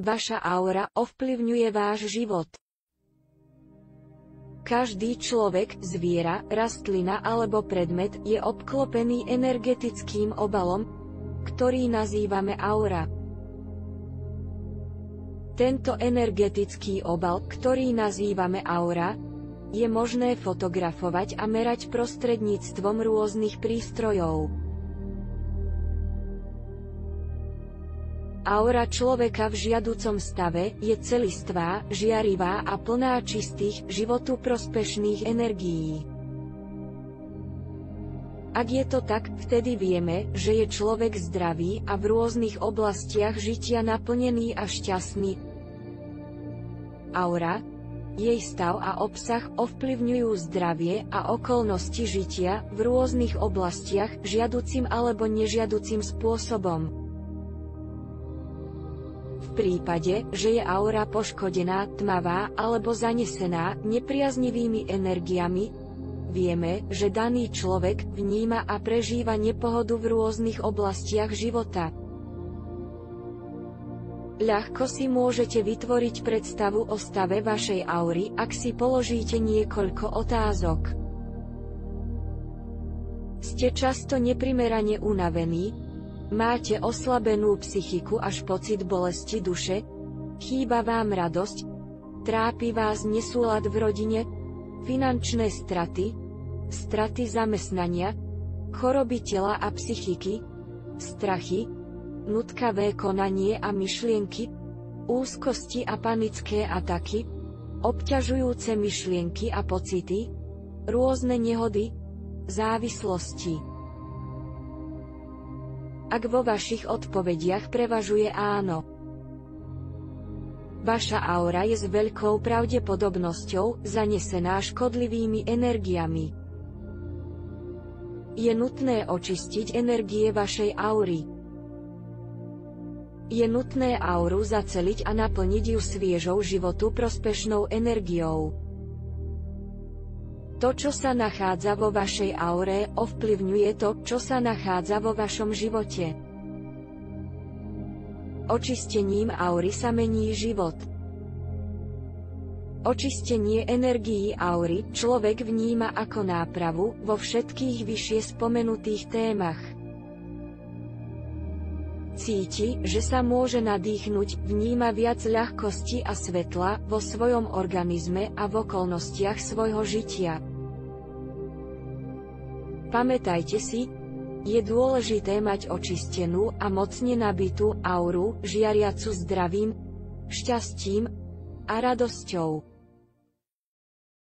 Vaša aura ovplyvňuje váš život. Každý človek, zviera, rastlina alebo predmet je obklopený energetickým obalom, ktorý nazývame aura. Tento energetický obal, ktorý nazývame aura, je možné fotografovať a merať prostredníctvom rôznych prístrojov. Aura človeka v žiaducom stave je celistvá, žiarivá a plná čistých, životu prospešných energií. Ak je to tak, vtedy vieme, že je človek zdravý a v rôznych oblastiach žitia naplnený a šťastný. Aura, jej stav a obsah ovplyvňujú zdravie a okolnosti žitia v rôznych oblastiach žiaducim alebo nežiaducim spôsobom. V prípade, že je aura poškodená, tmavá alebo zanesená nepriaznivými energiami, vieme, že daný človek vníma a prežíva nepohodu v rôznych oblastiach života. Ľahko si môžete vytvoriť predstavu o stave vašej aury, ak si položíte niekoľko otázok. Ste často neprimerane unavení? Máte oslabenú psychiku až pocit bolesti duše? Chýba vám radosť? Trápi vás nesúlad v rodine? Finančné straty? Straty zamestnania? Choroby tela a psychiky? Strachy? Nutkavé konanie a myšlienky? Úzkosti a panické ataky? Obťažujúce myšlienky a pocity? Rôzne nehody? Závislosti? Ak vo vašich odpovediach prevažuje áno, vaša aura je s veľkou pravdepodobnosťou zanesená škodlivými energiami. Je nutné očistiť energie vašej aury. Je nutné auru zaceliť a naplniť ju sviežou životu prospešnou energiou. To, čo sa nachádza vo vašej aure, ovplyvňuje to, čo sa nachádza vo vašom živote. Očistením aury sa mení život. Očistenie energií aury človek vníma ako nápravu vo všetkých vyššie spomenutých témach. Cíti, že sa môže nadýchnuť, vníma viac ľahkosti a svetla vo svojom organizme a v okolnostiach svojho žitia. Pamätajte si, je dôležité mať očistenú a mocne nabitú auru, žiariacu zdravím, šťastím a radosťou.